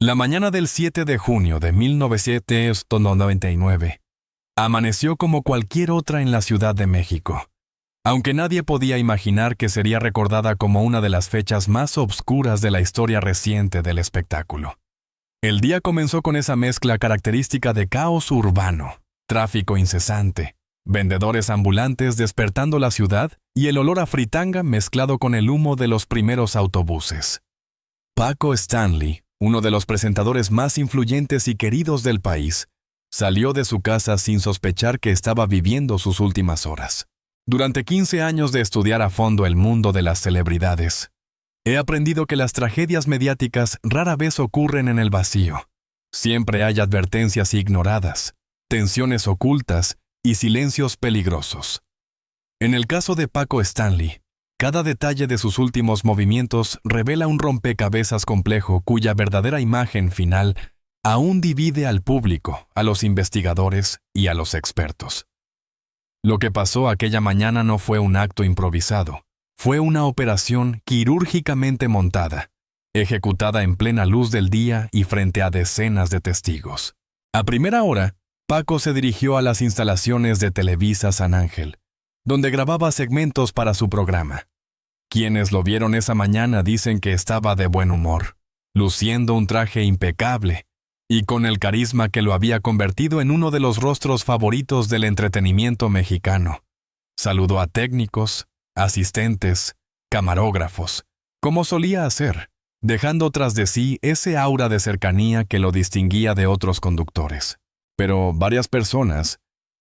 La mañana del 7 de junio de 1999 amaneció como cualquier otra en la Ciudad de México, aunque nadie podía imaginar que sería recordada como una de las fechas más obscuras de la historia reciente del espectáculo. El día comenzó con esa mezcla característica de caos urbano, tráfico incesante, vendedores ambulantes despertando la ciudad y el olor a fritanga mezclado con el humo de los primeros autobuses. Paco Stanley, uno de los presentadores más influyentes y queridos del país, salió de su casa sin sospechar que estaba viviendo sus últimas horas. Durante 15 años de estudiar a fondo el mundo de las celebridades, he aprendido que las tragedias mediáticas rara vez ocurren en el vacío. Siempre hay advertencias ignoradas, tensiones ocultas y silencios peligrosos. En el caso de Paco Stanley, cada detalle de sus últimos movimientos revela un rompecabezas complejo cuya verdadera imagen final aún divide al público, a los investigadores y a los expertos. Lo que pasó aquella mañana no fue un acto improvisado, fue una operación quirúrgicamente montada, ejecutada en plena luz del día y frente a decenas de testigos. A primera hora, Paco se dirigió a las instalaciones de Televisa San Ángel, donde grababa segmentos para su programa. Quienes lo vieron esa mañana dicen que estaba de buen humor, luciendo un traje impecable y con el carisma que lo había convertido en uno de los rostros favoritos del entretenimiento mexicano. Saludó a técnicos, asistentes, camarógrafos, como solía hacer, dejando tras de sí ese aura de cercanía que lo distinguía de otros conductores. Pero varias personas,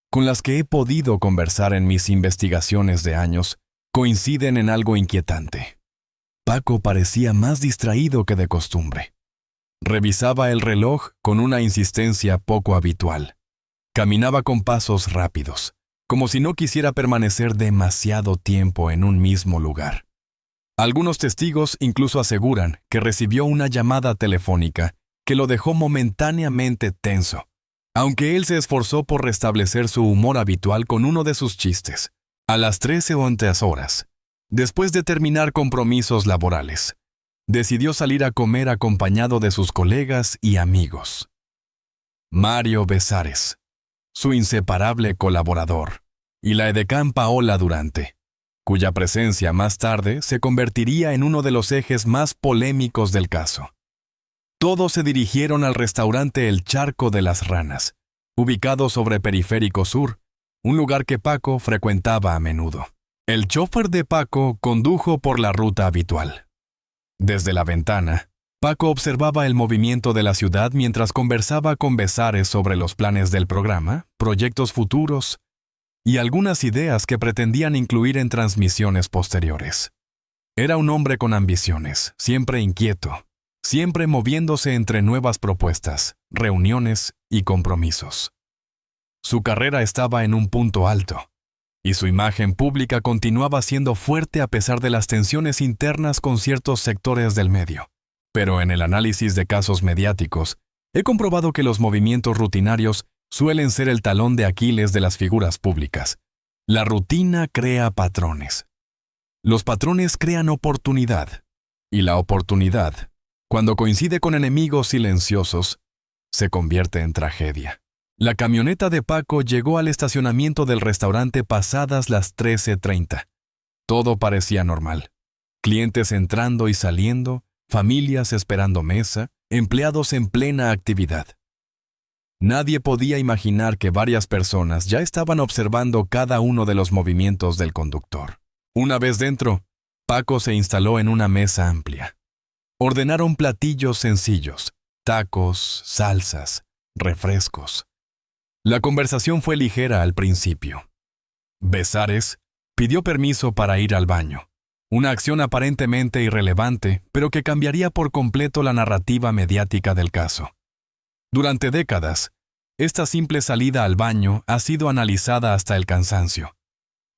con las que he podido conversar en mis investigaciones de años, coinciden en algo inquietante. Paco parecía más distraído que de costumbre. Revisaba el reloj con una insistencia poco habitual. Caminaba con pasos rápidos, como si no quisiera permanecer demasiado tiempo en un mismo lugar. Algunos testigos incluso aseguran que recibió una llamada telefónica que lo dejó momentáneamente tenso, aunque él se esforzó por restablecer su humor habitual con uno de sus chistes. A las 13:11 horas, después de terminar compromisos laborales, decidió salir a comer acompañado de sus colegas y amigos. Mario Besares, su inseparable colaborador, y la edecán Paola Durante, cuya presencia más tarde se convertiría en uno de los ejes más polémicos del caso. Todos se dirigieron al restaurante El Charco de las Ranas, ubicado sobre Periférico Sur, un lugar que Paco frecuentaba a menudo. El chofer de Paco condujo por la ruta habitual. Desde la ventana, Paco observaba el movimiento de la ciudad mientras conversaba con Besares sobre los planes del programa, proyectos futuros y algunas ideas que pretendían incluir en transmisiones posteriores. Era un hombre con ambiciones, siempre inquieto, siempre moviéndose entre nuevas propuestas, reuniones y compromisos. Su carrera estaba en un punto alto, y su imagen pública continuaba siendo fuerte a pesar de las tensiones internas con ciertos sectores del medio. Pero en el análisis de casos mediáticos, he comprobado que los movimientos rutinarios suelen ser el talón de Aquiles de las figuras públicas. La rutina crea patrones. Los patrones crean oportunidad, y la oportunidad, cuando coincide con enemigos silenciosos, se convierte en tragedia. La camioneta de Paco llegó al estacionamiento del restaurante pasadas las 13:30. Todo parecía normal. Clientes entrando y saliendo, familias esperando mesa, empleados en plena actividad. Nadie podía imaginar que varias personas ya estaban observando cada uno de los movimientos del conductor. Una vez dentro, Paco se instaló en una mesa amplia. Ordenaron platillos sencillos, tacos, salsas, refrescos. La conversación fue ligera al principio. Besares pidió permiso para ir al baño, una acción aparentemente irrelevante, pero que cambiaría por completo la narrativa mediática del caso. Durante décadas, esta simple salida al baño ha sido analizada hasta el cansancio.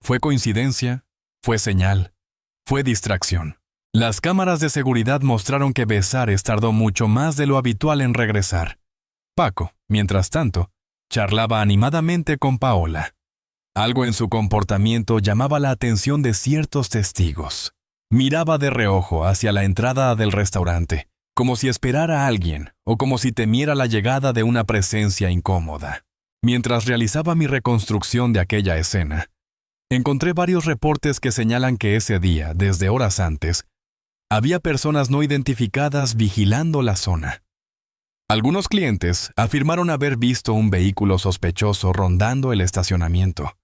¿Fue coincidencia? ¿Fue señal? ¿Fue distracción? Las cámaras de seguridad mostraron que Besares tardó mucho más de lo habitual en regresar. Paco, mientras tanto, charlaba animadamente con Paola. Algo en su comportamiento llamaba la atención de ciertos testigos. Miraba de reojo hacia la entrada del restaurante, como si esperara a alguien o como si temiera la llegada de una presencia incómoda. Mientras realizaba mi reconstrucción de aquella escena, encontré varios reportes que señalan que ese día, desde horas antes, había personas no identificadas vigilando la zona. Algunos clientes afirmaron haber visto un vehículo sospechoso rondando el estacionamiento.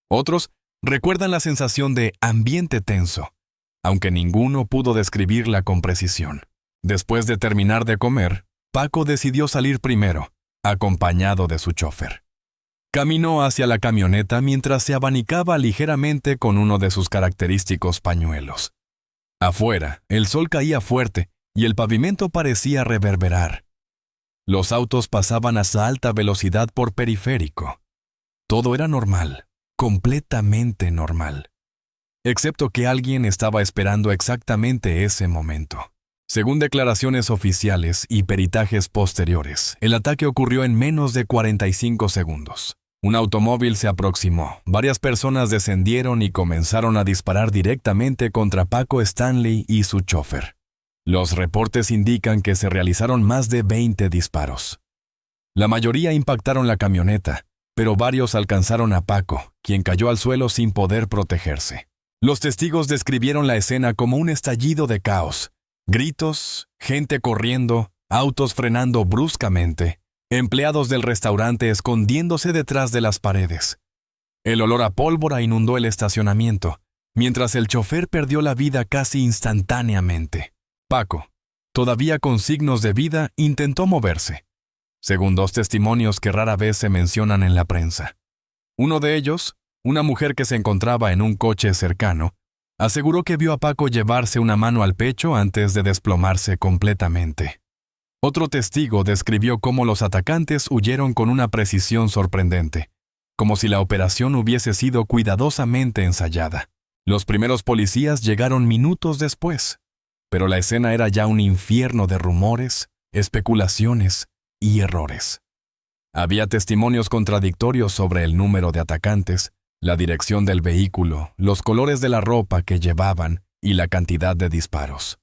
Otros recuerdan la sensación de ambiente tenso, aunque ninguno pudo describirla con precisión. Después de terminar de comer, Paco decidió salir primero, acompañado de su chofer. Caminó hacia la camioneta mientras se abanicaba ligeramente con uno de sus característicos pañuelos. Afuera, el sol caía fuerte y el pavimento parecía reverberar. Los autos pasaban a alta velocidad por periférico. Todo era normal, completamente normal. Excepto que alguien estaba esperando exactamente ese momento. Según declaraciones oficiales y peritajes posteriores, el ataque ocurrió en menos de 45 segundos. Un automóvil se aproximó, varias personas descendieron y comenzaron a disparar directamente contra Paco Stanley y su chofer. Los reportes indican que se realizaron más de 20 disparos. La mayoría impactaron la camioneta, pero varios alcanzaron a Paco, quien cayó al suelo sin poder protegerse. Los testigos describieron la escena como un estallido de caos. Gritos, gente corriendo, autos frenando bruscamente, empleados del restaurante escondiéndose detrás de las paredes. El olor a pólvora inundó el estacionamiento, mientras el chofer perdió la vida casi instantáneamente. Paco, todavía con signos de vida, intentó moverse, según dos testimonios que rara vez se mencionan en la prensa. Uno de ellos, una mujer que se encontraba en un coche cercano, aseguró que vio a Paco llevarse una mano al pecho antes de desplomarse completamente. Otro testigo describió cómo los atacantes huyeron con una precisión sorprendente, como si la operación hubiese sido cuidadosamente ensayada. Los primeros policías llegaron minutos después, pero la escena era ya un infierno de rumores, especulaciones y errores. Había testimonios contradictorios sobre el número de atacantes, la dirección del vehículo, los colores de la ropa que llevaban y la cantidad de disparos.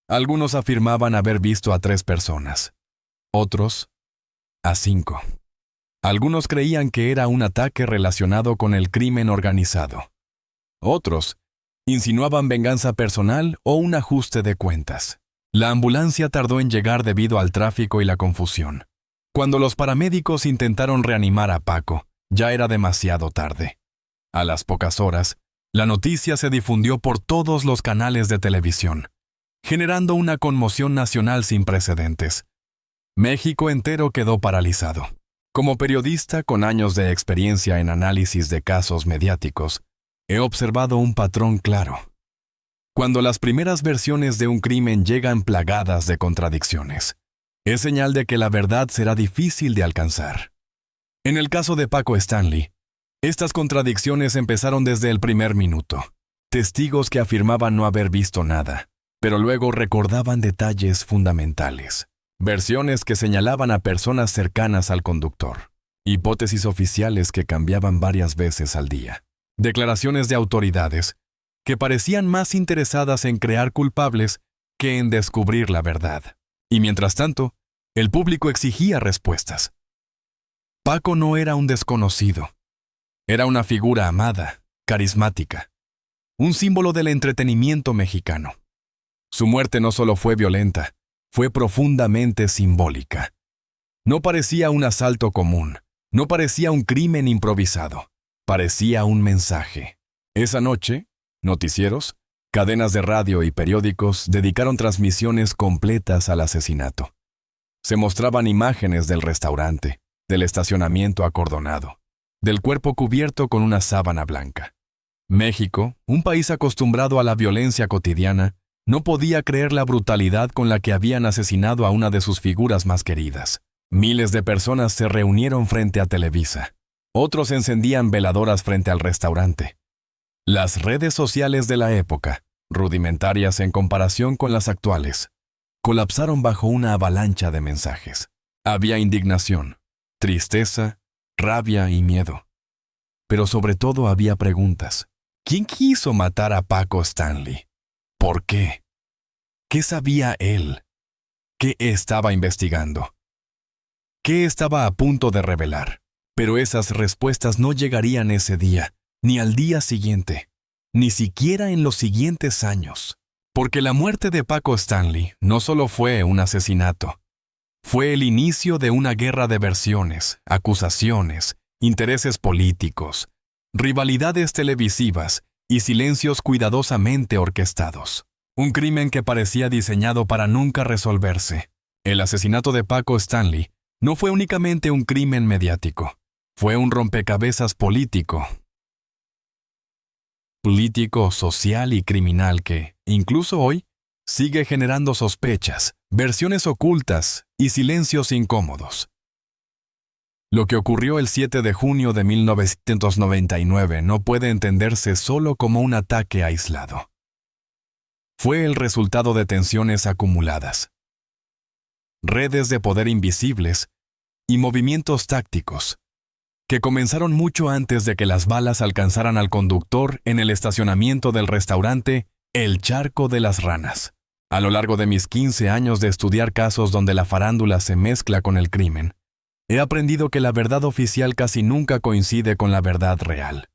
Algunos afirmaban haber visto a 3 personas, otros a 5. Algunos creían que era un ataque relacionado con el crimen organizado. Otros insinuaban venganza personal o un ajuste de cuentas. La ambulancia tardó en llegar debido al tráfico y la confusión. Cuando los paramédicos intentaron reanimar a Paco, ya era demasiado tarde. A las pocas horas, la noticia se difundió por todos los canales de televisión, generando una conmoción nacional sin precedentes. México entero quedó paralizado. Como periodista con años de experiencia en análisis de casos mediáticos, he observado un patrón claro. Cuando las primeras versiones de un crimen llegan plagadas de contradicciones, es señal de que la verdad será difícil de alcanzar. En el caso de Paco Stanley, estas contradicciones empezaron desde el primer minuto. Testigos que afirmaban no haber visto nada, pero luego recordaban detalles fundamentales. Versiones que señalaban a personas cercanas al conductor. Hipótesis oficiales que cambiaban varias veces al día. Declaraciones de autoridades que parecían más interesadas en crear culpables que en descubrir la verdad. Y mientras tanto, el público exigía respuestas. Paco no era un desconocido. Era una figura amada, carismática, un símbolo del entretenimiento mexicano. Su muerte no solo fue violenta, fue profundamente simbólica. No parecía un asalto común, no parecía un crimen improvisado, parecía un mensaje. Esa noche, noticieros, cadenas de radio y periódicos dedicaron transmisiones completas al asesinato. Se mostraban imágenes del restaurante, del estacionamiento acordonado, del cuerpo cubierto con una sábana blanca. México, un país acostumbrado a la violencia cotidiana, no podía creer la brutalidad con la que habían asesinado a una de sus figuras más queridas. Miles de personas se reunieron frente a Televisa. Otros encendían veladoras frente al restaurante. Las redes sociales de la época, rudimentarias en comparación con las actuales, colapsaron bajo una avalancha de mensajes. Había indignación, tristeza, rabia y miedo. Pero sobre todo había preguntas. ¿Quién quiso matar a Paco Stanley? ¿Por qué? ¿Qué sabía él? ¿Qué estaba investigando? ¿Qué estaba a punto de revelar? Pero esas respuestas no llegarían ese día, ni al día siguiente, ni siquiera en los siguientes años. Porque la muerte de Paco Stanley no solo fue un asesinato, fue el inicio de una guerra de versiones, acusaciones, intereses políticos, rivalidades televisivas y silencios cuidadosamente orquestados. Un crimen que parecía diseñado para nunca resolverse. El asesinato de Paco Stanley no fue únicamente un crimen mediático, fue un rompecabezas político, social y criminal que, incluso hoy, sigue generando sospechas, versiones ocultas y silencios incómodos. Lo que ocurrió el 7 de junio de 1999 no puede entenderse solo como un ataque aislado. Fue el resultado de tensiones acumuladas, redes de poder invisibles y movimientos tácticos que comenzaron mucho antes de que las balas alcanzaran al conductor en el estacionamiento del restaurante El Charco de las Ranas. A lo largo de mis 15 años de estudiar casos donde la farándula se mezcla con el crimen, he aprendido que la verdad oficial casi nunca coincide con la verdad real.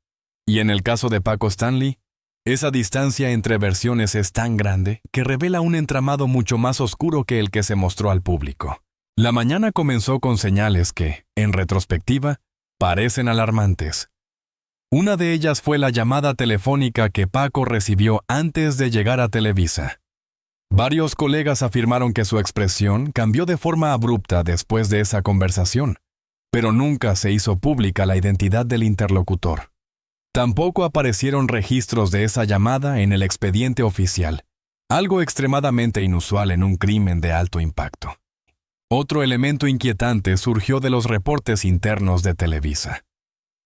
Y en el caso de Paco Stanley, esa distancia entre versiones es tan grande que revela un entramado mucho más oscuro que el que se mostró al público. La mañana comenzó con señales que, en retrospectiva, parecen alarmantes. Una de ellas fue la llamada telefónica que Paco recibió antes de llegar a Televisa. Varios colegas afirmaron que su expresión cambió de forma abrupta después de esa conversación, pero nunca se hizo pública la identidad del interlocutor. Tampoco aparecieron registros de esa llamada en el expediente oficial, algo extremadamente inusual en un crimen de alto impacto. Otro elemento inquietante surgió de los reportes internos de Televisa.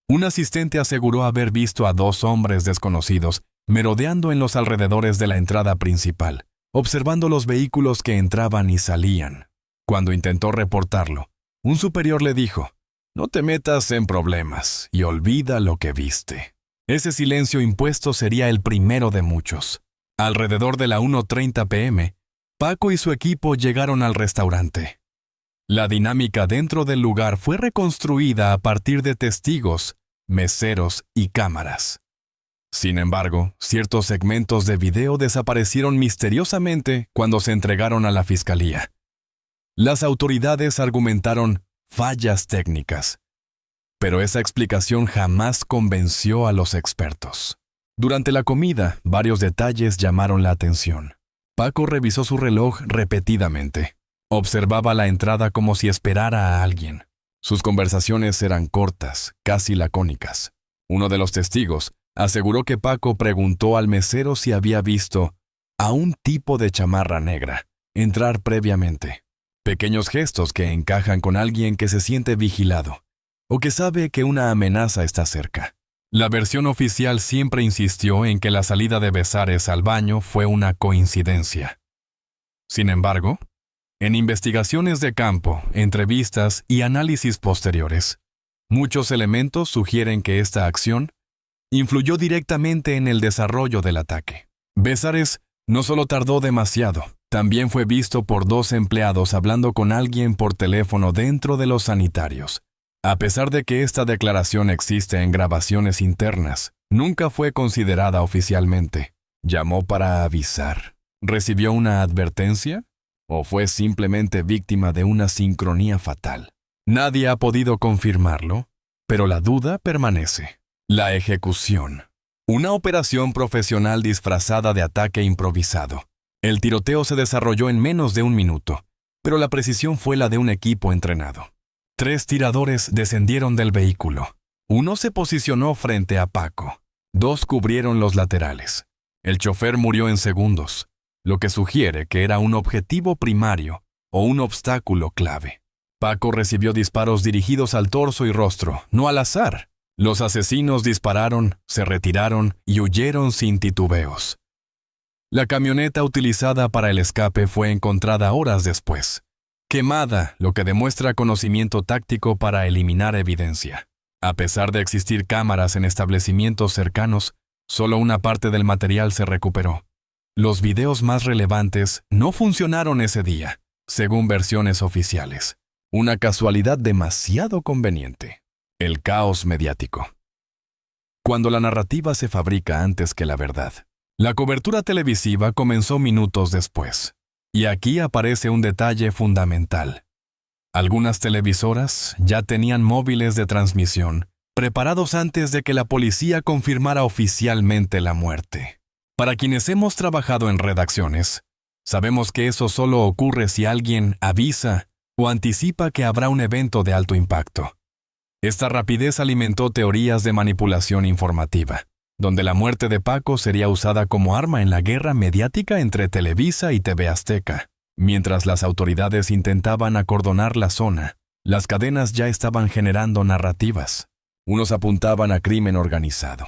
Un asistente aseguró haber visto a 2 hombres desconocidos merodeando en los alrededores de la entrada principal, observando los vehículos que entraban y salían. Cuando intentó reportarlo, un superior le dijo: «No te metas en problemas y olvida lo que viste». Ese silencio impuesto sería el primero de muchos. Alrededor de la 1:30 p.m., Paco y su equipo llegaron al restaurante. La dinámica dentro del lugar fue reconstruida a partir de testigos, meseros y cámaras. Sin embargo, ciertos segmentos de video desaparecieron misteriosamente cuando se entregaron a la fiscalía. Las autoridades argumentaron fallas técnicas, pero esa explicación jamás convenció a los expertos. Durante la comida, varios detalles llamaron la atención. Paco revisó su reloj repetidamente. Observaba la entrada como si esperara a alguien. Sus conversaciones eran cortas, casi lacónicas. Uno de los testigos aseguró que Paco preguntó al mesero si había visto a un tipo de chamarra negra entrar previamente. Pequeños gestos que encajan con alguien que se siente vigilado o que sabe que una amenaza está cerca. La versión oficial siempre insistió en que la salida de Bezares al baño fue una coincidencia. Sin embargo, en investigaciones de campo, entrevistas y análisis posteriores, muchos elementos sugieren que esta acción influyó directamente en el desarrollo del ataque. Bezares no solo tardó demasiado, también fue visto por 2 empleados hablando con alguien por teléfono dentro de los sanitarios. A pesar de que esta declaración existe en grabaciones internas, nunca fue considerada oficialmente. ¿Llamó para avisar? ¿Recibió una advertencia? ¿O fue simplemente víctima de una sincronía fatal? Nadie ha podido confirmarlo, pero la duda permanece. La ejecución. Una operación profesional disfrazada de ataque improvisado. El tiroteo se desarrolló en menos de 1 minuto, pero la precisión fue la de un equipo entrenado. 3 tiradores descendieron del vehículo. Uno se posicionó frente a Paco. 2 cubrieron los laterales. El chofer murió en segundos, lo que sugiere que era un objetivo primario o un obstáculo clave. Paco recibió disparos dirigidos al torso y rostro, no al azar. Los asesinos dispararon, se retiraron y huyeron sin titubeos. La camioneta utilizada para el escape fue encontrada horas después, quemada, lo que demuestra conocimiento táctico para eliminar evidencia. A pesar de existir cámaras en establecimientos cercanos, solo una parte del material se recuperó. Los videos más relevantes no funcionaron ese día. según versiones oficiales. Una casualidad demasiado conveniente. El caos mediático. Cuando la narrativa se fabrica antes que la verdad. La cobertura televisiva comenzó minutos después. Y aquí aparece un detalle fundamental. Algunas televisoras ya tenían móviles de transmisión preparados antes de que la policía confirmara oficialmente la muerte. Para quienes hemos trabajado en redacciones, sabemos que eso solo ocurre si alguien avisa o anticipa que habrá un evento de alto impacto. Esta rapidez alimentó teorías de manipulación informativa, donde la muerte de Paco sería usada como arma en la guerra mediática entre Televisa y TV Azteca. Mientras las autoridades intentaban acordonar la zona, las cadenas ya estaban generando narrativas. Unos apuntaban a crimen organizado.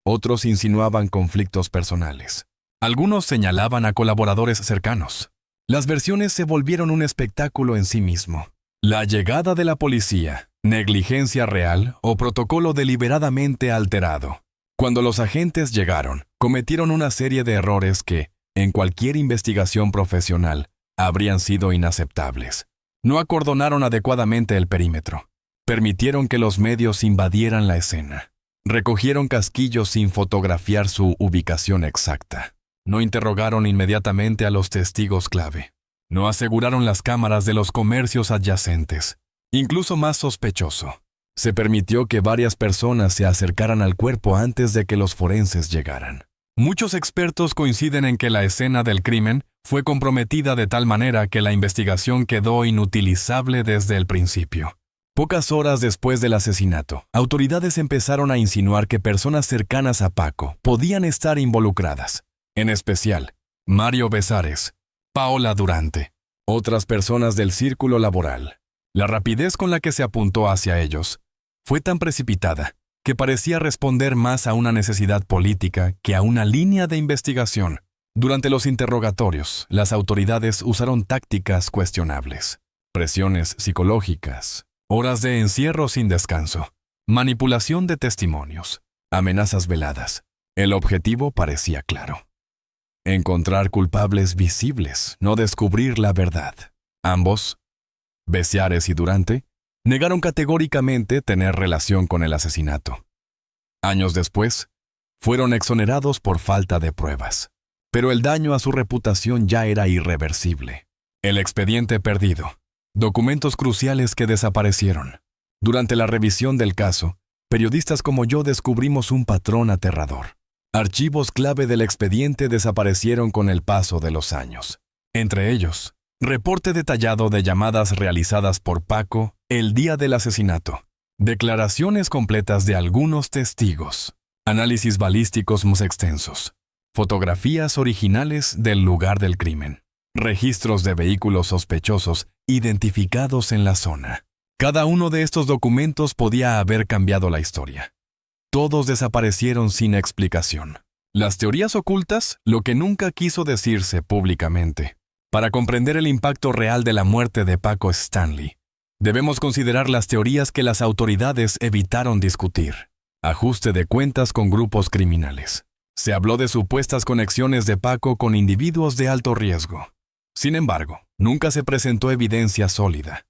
Otros insinuaban conflictos personales. Algunos señalaban a colaboradores cercanos. Las versiones se volvieron un espectáculo en sí mismo. La llegada de la policía, negligencia real o protocolo deliberadamente alterado. Cuando los agentes llegaron, cometieron una serie de errores que, en cualquier investigación profesional, habrían sido inaceptables. No acordonaron adecuadamente el perímetro. Permitieron que los medios invadieran la escena. Recogieron casquillos sin fotografiar su ubicación exacta. No interrogaron inmediatamente a los testigos clave. No aseguraron las cámaras de los comercios adyacentes. Incluso más sospechoso, se permitió que varias personas se acercaran al cuerpo antes de que los forenses llegaran. Muchos expertos coinciden en que la escena del crimen fue comprometida de tal manera que la investigación quedó inutilizable desde el principio. Pocas horas después del asesinato, autoridades empezaron a insinuar que personas cercanas a Paco podían estar involucradas. En especial, Mario Besares, Paola Durante, otras personas del círculo laboral. La rapidez con la que se apuntó hacia ellos fue tan precipitada que parecía responder más a una necesidad política que a una línea de investigación. Durante los interrogatorios, las autoridades usaron tácticas cuestionables, presiones psicológicas, horas de encierro sin descanso, manipulación de testimonios, amenazas veladas. El objetivo parecía claro: encontrar culpables visibles, no descubrir la verdad. Ambos, Besares y Durante, negaron categóricamente tener relación con el asesinato. Años después, fueron exonerados por falta de pruebas. Pero el daño a su reputación ya era irreversible. El expediente perdido. Documentos cruciales que desaparecieron. Durante la revisión del caso, periodistas como yo descubrimos un patrón aterrador. Archivos clave del expediente desaparecieron con el paso de los años. Entre ellos, reporte detallado de llamadas realizadas por Paco el día del asesinato. Declaraciones completas de algunos testigos. Análisis balísticos más extensos. Fotografías originales del lugar del crimen. Registros de vehículos sospechosos identificados en la zona. Cada uno de estos documentos podía haber cambiado la historia. Todos desaparecieron sin explicación. Las teorías ocultas, lo que nunca quiso decirse públicamente. Para comprender el impacto real de la muerte de Paco Stanley, debemos considerar las teorías que las autoridades evitaron discutir. Ajuste de cuentas con grupos criminales. Se habló de supuestas conexiones de Paco con individuos de alto riesgo. Sin embargo, nunca se presentó evidencia sólida,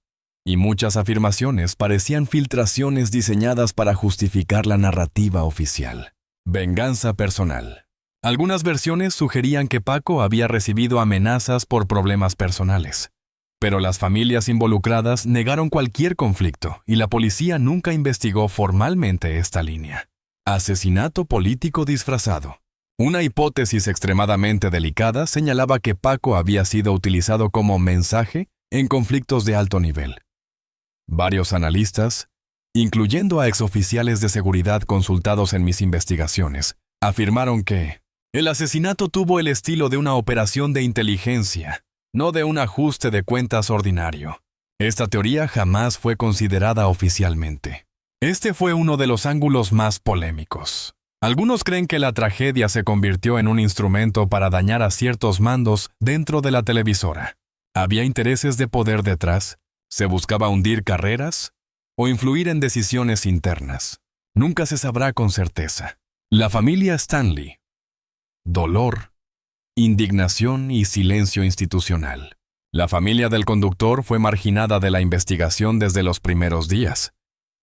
y muchas afirmaciones parecían filtraciones diseñadas para justificar la narrativa oficial. Venganza personal. Algunas versiones sugerían que Paco había recibido amenazas por problemas personales, pero las familias involucradas negaron cualquier conflicto y la policía nunca investigó formalmente esta línea. Asesinato político disfrazado. Una hipótesis extremadamente delicada señalaba que Paco había sido utilizado como mensaje en conflictos de alto nivel. Varios analistas, incluyendo a exoficiales de seguridad consultados en mis investigaciones, afirmaron que el asesinato tuvo el estilo de una operación de inteligencia, no de un ajuste de cuentas ordinario. Esta teoría jamás fue considerada oficialmente. Este fue uno de los ángulos más polémicos. Algunos creen que la tragedia se convirtió en un instrumento para dañar a ciertos mandos dentro de la televisora. ¿Había intereses de poder detrás? ¿Se buscaba hundir carreras? ¿O influir en decisiones internas? Nunca se sabrá con certeza. La familia Stanley. Dolor, indignación y silencio institucional. La familia del conductor fue marginada de la investigación desde los primeros días.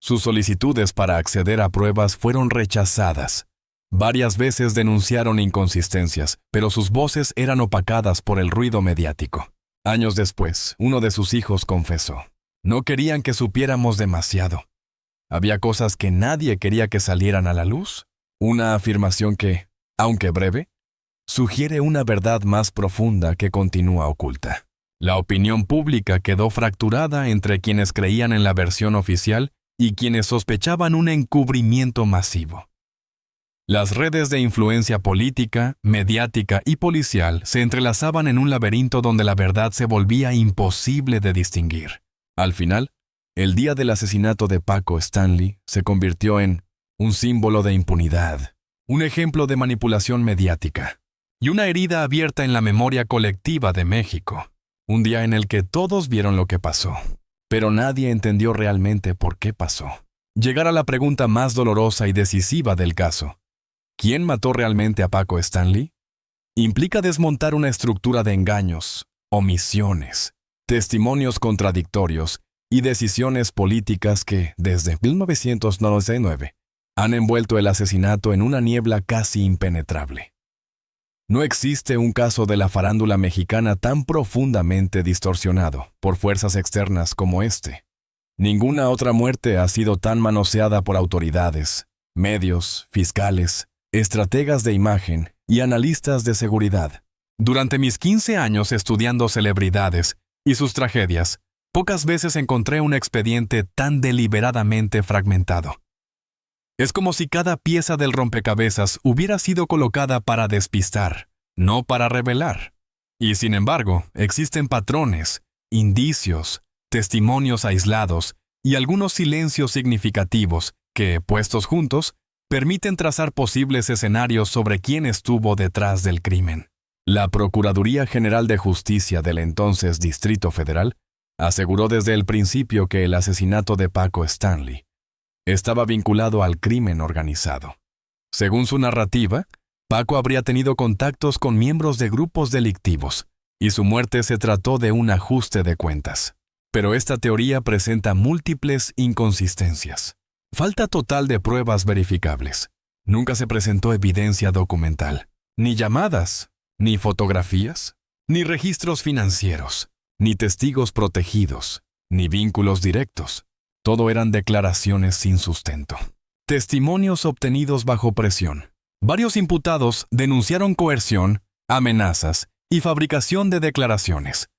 Sus solicitudes para acceder a pruebas fueron rechazadas. Varias veces denunciaron inconsistencias, pero sus voces eran opacadas por el ruido mediático. Años después, uno de sus hijos confesó: "No querían que supiéramos demasiado. Había cosas que nadie quería que salieran a la luz". Una afirmación que, aunque breve, sugiere una verdad más profunda que continúa oculta. La opinión pública quedó fracturada entre quienes creían en la versión oficial y quienes sospechaban un encubrimiento masivo. Las redes de influencia política, mediática y policial se entrelazaban en un laberinto donde la verdad se volvía imposible de distinguir. Al final, el día del asesinato de Paco Stanley se convirtió en un símbolo de impunidad, un ejemplo de manipulación mediática y una herida abierta en la memoria colectiva de México. Un día en el que todos vieron lo que pasó, pero nadie entendió realmente por qué pasó. Llegar a la pregunta más dolorosa y decisiva del caso: ¿quién mató realmente a Paco Stanley? Implica desmontar una estructura de engaños, omisiones, testimonios contradictorios y decisiones políticas que, desde 1999, han envuelto el asesinato en una niebla casi impenetrable. No existe un caso de la farándula mexicana tan profundamente distorsionado por fuerzas externas como este. Ninguna otra muerte ha sido tan manoseada por autoridades, medios, fiscales, estrategas de imagen y analistas de seguridad. Durante mis 15 años estudiando celebridades y sus tragedias, pocas veces encontré un expediente tan deliberadamente fragmentado. Es como si cada pieza del rompecabezas hubiera sido colocada para despistar, no para revelar. Y sin embargo, existen patrones, indicios, testimonios aislados y algunos silencios significativos que, puestos juntos, permiten trazar posibles escenarios sobre quién estuvo detrás del crimen. La Procuraduría General de Justicia del entonces Distrito Federal aseguró desde el principio que el asesinato de Paco Stanley estaba vinculado al crimen organizado. Según su narrativa, Paco habría tenido contactos con miembros de grupos delictivos, y su muerte se trató de un ajuste de cuentas. Pero esta teoría presenta múltiples inconsistencias. Falta total de pruebas verificables. Nunca se presentó evidencia documental, ni llamadas, ni fotografías, ni registros financieros, ni testigos protegidos, ni vínculos directos. Todo eran declaraciones sin sustento. Testimonios obtenidos bajo presión. Varios imputados denunciaron coerción, amenazas y fabricación de declaraciones.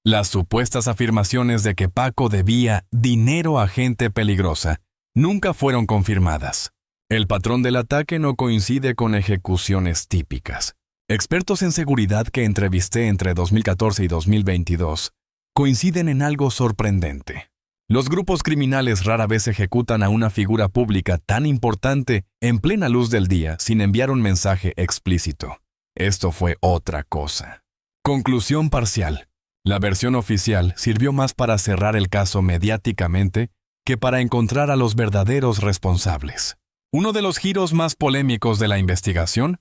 Las supuestas afirmaciones de que Paco debía dinero a gente peligrosa nunca fueron confirmadas. El patrón del ataque no coincide con ejecuciones típicas. Expertos en seguridad que entrevisté entre 2014 y 2022 coinciden en algo sorprendente. Los grupos criminales rara vez ejecutan a una figura pública tan importante en plena luz del día sin enviar un mensaje explícito. Esto fue otra cosa. Conclusión parcial. La versión oficial sirvió más para cerrar el caso mediáticamente que para encontrar a los verdaderos responsables. Uno de los giros más polémicos de la investigación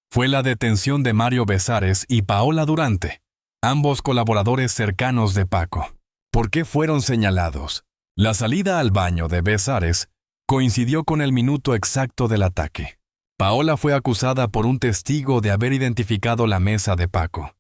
fue la detención de Mario Besares y Paola Durante, ambos colaboradores cercanos de Paco. ¿Por qué fueron señalados? La salida al baño de Besares coincidió con el minuto exacto del ataque. Paola fue acusada por un testigo de haber identificado la mesa de Paco,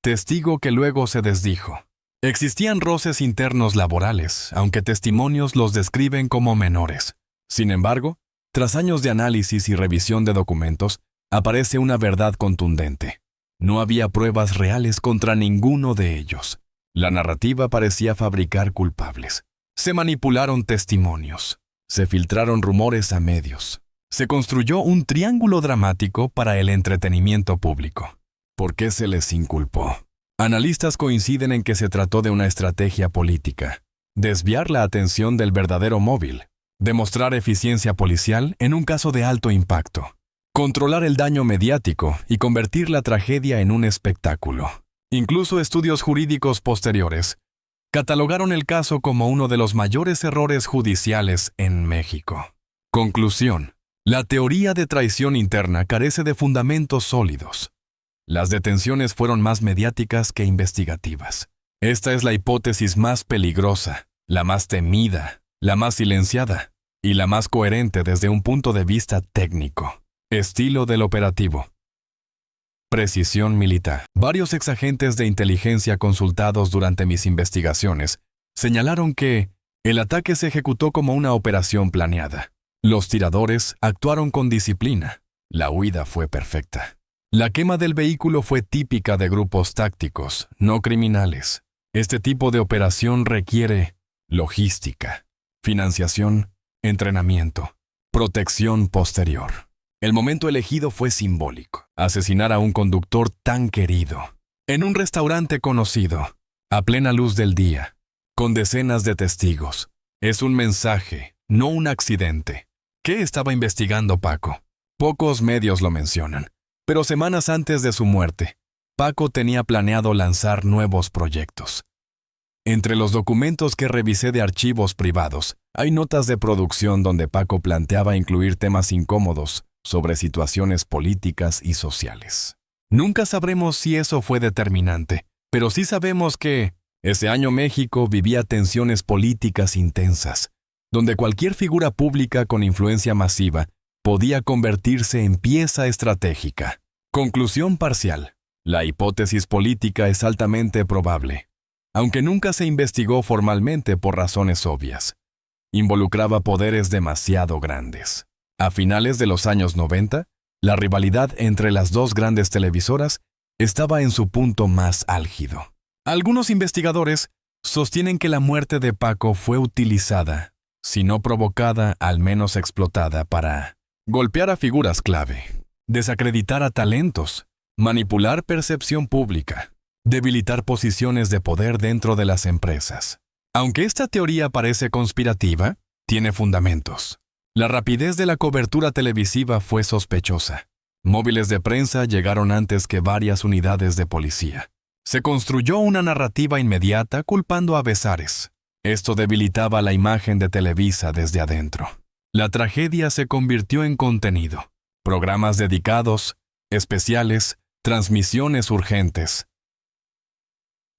testigo que luego se desdijo. Existían roces internos laborales, aunque testimonios los describen como menores. Sin embargo, tras años de análisis y revisión de documentos, aparece una verdad contundente. No había pruebas reales contra ninguno de ellos. La narrativa parecía fabricar culpables. Se manipularon testimonios. Se filtraron rumores a medios. Se construyó un triángulo dramático para el entretenimiento público. ¿Por qué se les inculpó? Analistas coinciden en que se trató de una estrategia política. Desviar la atención del verdadero móvil. Demostrar eficiencia policial en un caso de alto impacto. Controlar el daño mediático y convertir la tragedia en un espectáculo. Incluso estudios jurídicos posteriores catalogaron el caso como uno de los mayores errores judiciales en México. Conclusión. La teoría de traición interna carece de fundamentos sólidos. Las detenciones fueron más mediáticas que investigativas. Esta es la hipótesis más peligrosa, la más temida, la más silenciada y la más coherente desde un punto de vista técnico. Estilo del operativo. Precisión militar. Varios exagentes de inteligencia consultados durante mis investigaciones señalaron que el ataque se ejecutó como una operación planeada. Los tiradores actuaron con disciplina. La huida fue perfecta. La quema del vehículo fue típica de grupos tácticos, no criminales. Este tipo de operación requiere logística, financiación, entrenamiento, protección posterior. El momento elegido fue simbólico. Asesinar a un conductor tan querido, en un restaurante conocido, a plena luz del día, con decenas de testigos. Es un mensaje, no un accidente. ¿Qué estaba investigando Paco? Pocos medios lo mencionan, pero semanas antes de su muerte, Paco tenía planeado lanzar nuevos proyectos. Entre los documentos que revisé de archivos privados, hay notas de producción donde Paco planteaba incluir temas incómodos sobre situaciones políticas y sociales. Nunca sabremos si eso fue determinante, pero sí sabemos que ese año México vivía tensiones políticas intensas, donde cualquier figura pública con influencia masiva podía convertirse en pieza estratégica. Conclusión parcial. La hipótesis política es altamente probable, aunque nunca se investigó formalmente por razones obvias. Involucraba poderes demasiado grandes. A finales de los años 90, la rivalidad entre las dos grandes televisoras estaba en su punto más álgido. Algunos investigadores sostienen que la muerte de Paco fue utilizada, si no provocada, al menos explotada para golpear a figuras clave, desacreditar a talentos, manipular percepción pública, debilitar posiciones de poder dentro de las empresas. Aunque esta teoría parece conspirativa, tiene fundamentos. La rapidez de la cobertura televisiva fue sospechosa. Móviles de prensa llegaron antes que varias unidades de policía. Se construyó una narrativa inmediata culpando a Besares. Esto debilitaba la imagen de Televisa desde adentro. La tragedia se convirtió en contenido. Programas dedicados, especiales, transmisiones urgentes.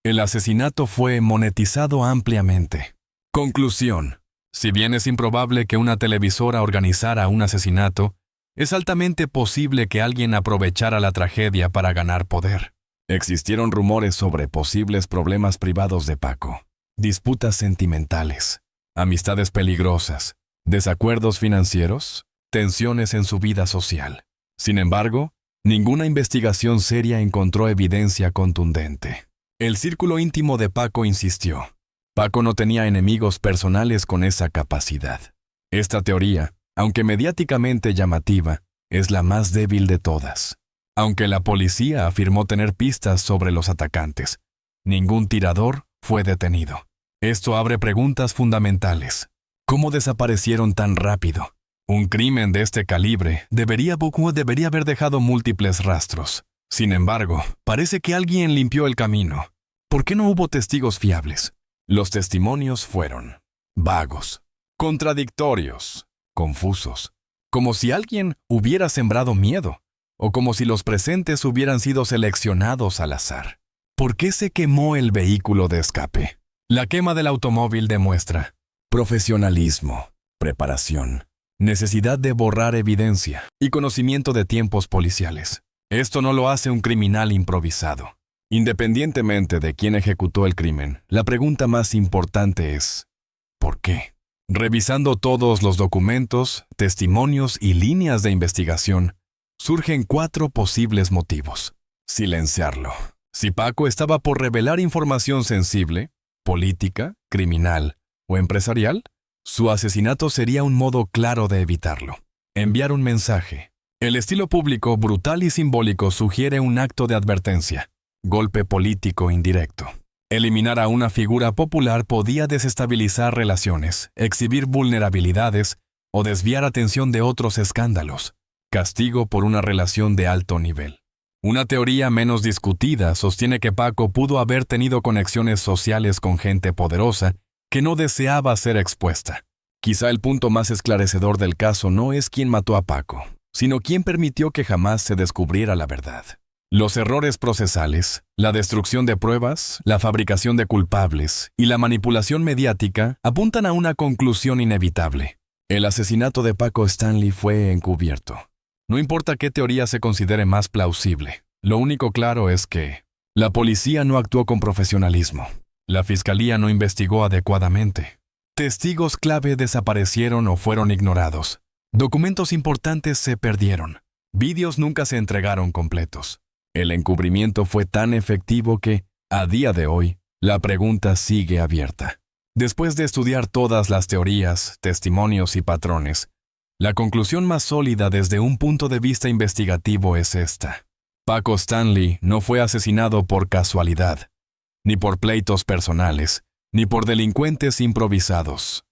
El asesinato fue monetizado ampliamente. Conclusión. Si bien es improbable que una televisora organizara un asesinato, es altamente posible que alguien aprovechara la tragedia para ganar poder. Existieron rumores sobre posibles problemas privados de Paco, disputas sentimentales, amistades peligrosas, desacuerdos financieros, tensiones en su vida social. Sin embargo, ninguna investigación seria encontró evidencia contundente. El círculo íntimo de Paco insistió. Paco no tenía enemigos personales con esa capacidad. Esta teoría, aunque mediáticamente llamativa, es la más débil de todas. Aunque la policía afirmó tener pistas sobre los atacantes, ningún tirador fue detenido. Esto abre preguntas fundamentales. ¿Cómo desaparecieron tan rápido? Un crimen de este calibre debería haber dejado múltiples rastros. Sin embargo, parece que alguien limpió el camino. ¿Por qué no hubo testigos fiables? Los testimonios fueron vagos, contradictorios, confusos, como si alguien hubiera sembrado miedo, o como si los presentes hubieran sido seleccionados al azar. ¿Por qué se quemó el vehículo de escape? La quema del automóvil demuestra profesionalismo, preparación, necesidad de borrar evidencia y conocimiento de tiempos policiales. Esto no lo hace un criminal improvisado. Independientemente de quién ejecutó el crimen, la pregunta más importante es ¿por qué? Revisando todos los documentos, testimonios y líneas de investigación, surgen 4 posibles motivos. Silenciarlo. Si Paco estaba por revelar información sensible, política, criminal o empresarial, su asesinato sería un modo claro de evitarlo. Enviar un mensaje. El estilo público brutal y simbólico sugiere un acto de advertencia. Golpe político indirecto. Eliminar a una figura popular podía desestabilizar relaciones, exhibir vulnerabilidades o desviar atención de otros escándalos. Castigo por una relación de alto nivel. Una teoría menos discutida sostiene que Paco pudo haber tenido conexiones sociales con gente poderosa que no deseaba ser expuesta. Quizá el punto más esclarecedor del caso no es quién mató a Paco, sino quién permitió que jamás se descubriera la verdad. Los errores procesales, la destrucción de pruebas, la fabricación de culpables y la manipulación mediática apuntan a una conclusión inevitable. El asesinato de Paco Stanley fue encubierto. No importa qué teoría se considere más plausible, lo único claro es que la policía no actuó con profesionalismo. La fiscalía no investigó adecuadamente. Testigos clave desaparecieron o fueron ignorados. Documentos importantes se perdieron. Vídeos nunca se entregaron completos. El encubrimiento fue tan efectivo que, a día de hoy, la pregunta sigue abierta. Después de estudiar todas las teorías, testimonios y patrones, la conclusión más sólida desde un punto de vista investigativo es esta. Paco Stanley no fue asesinado por casualidad, ni por pleitos personales, ni por delincuentes improvisados.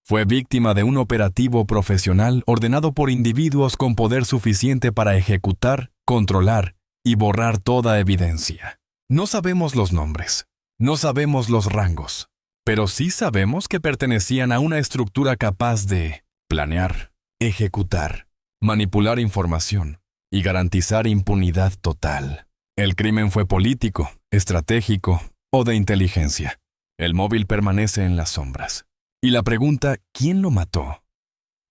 Fue víctima de un operativo profesional ordenado por individuos con poder suficiente para ejecutar, controlar y borrar toda evidencia. No sabemos los nombres, no sabemos los rangos, pero sí sabemos que pertenecían a una estructura capaz de planear, ejecutar, manipular información y garantizar impunidad total. El crimen fue político, estratégico o de inteligencia. El móvil permanece en las sombras. Y la pregunta, ¿quién lo mató?,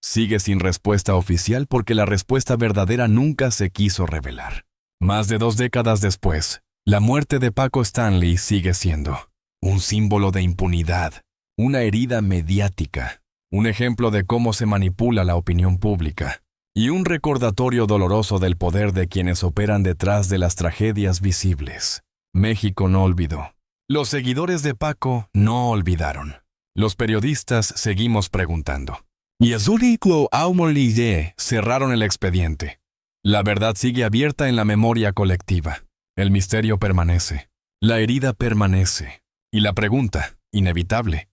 sigue sin respuesta oficial porque la respuesta verdadera nunca se quiso revelar. Más de 2 décadas después, la muerte de Paco Stanley sigue siendo un símbolo de impunidad, una herida mediática, un ejemplo de cómo se manipula la opinión pública y un recordatorio doloroso del poder de quienes operan detrás de las tragedias visibles. México no olvidó. Los seguidores de Paco no olvidaron. Los periodistas seguimos preguntando. Y Azurico Aumolide cerraron el expediente. La verdad sigue abierta en la memoria colectiva. El misterio permanece. La herida permanece. Y la pregunta, inevitable,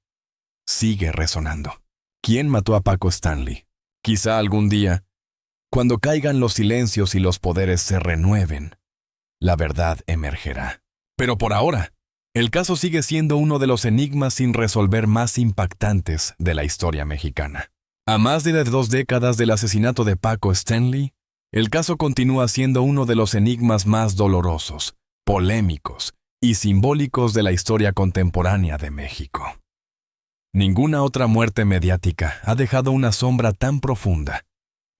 sigue resonando. ¿Quién mató a Paco Stanley? Quizá algún día, cuando caigan los silencios y los poderes se renueven, la verdad emergerá. Pero por ahora, el caso sigue siendo uno de los enigmas sin resolver más impactantes de la historia mexicana. A más de 2 décadas del asesinato de Paco Stanley, el caso continúa siendo uno de los enigmas más dolorosos, polémicos y simbólicos de la historia contemporánea de México. Ninguna otra muerte mediática ha dejado una sombra tan profunda,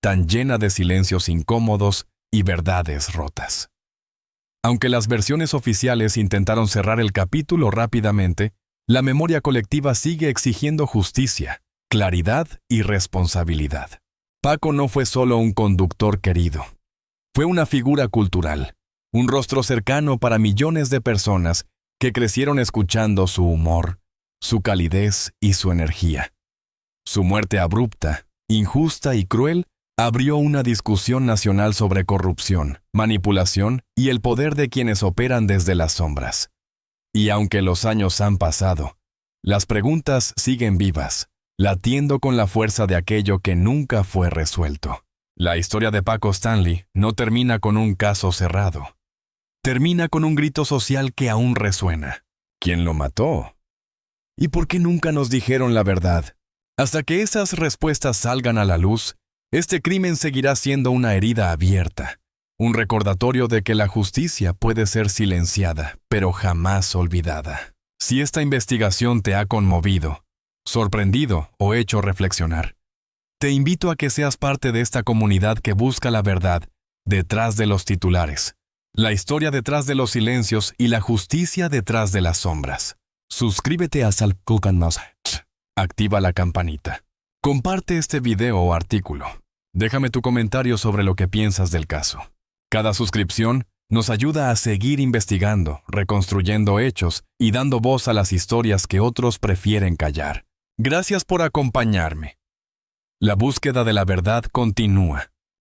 tan llena de silencios incómodos y verdades rotas. Aunque las versiones oficiales intentaron cerrar el capítulo rápidamente, la memoria colectiva sigue exigiendo justicia, claridad y responsabilidad. Paco no fue solo un conductor querido. Fue una figura cultural, un rostro cercano para millones de personas que crecieron escuchando su humor, su calidez y su energía. Su muerte abrupta, injusta y cruel abrió una discusión nacional sobre corrupción, manipulación y el poder de quienes operan desde las sombras. Y aunque los años han pasado, las preguntas siguen vivas, latiendo con la fuerza de aquello que nunca fue resuelto. La historia de Paco Stanley no termina con un caso cerrado. Termina con un grito social que aún resuena. ¿Quién lo mató? ¿Y por qué nunca nos dijeron la verdad? Hasta que esas respuestas salgan a la luz, este crimen seguirá siendo una herida abierta, un recordatorio de que la justicia puede ser silenciada, pero jamás olvidada. Si esta investigación te ha conmovido, sorprendido o hecho reflexionar, te invito a que seas parte de esta comunidad que busca la verdad detrás de los titulares, la historia detrás de los silencios y la justicia detrás de las sombras. Suscríbete a Salkukanmas. Activa la campanita. Comparte este video o artículo. Déjame tu comentario sobre lo que piensas del caso. Cada suscripción nos ayuda a seguir investigando, reconstruyendo hechos y dando voz a las historias que otros prefieren callar. Gracias por acompañarme. La búsqueda de la verdad continúa.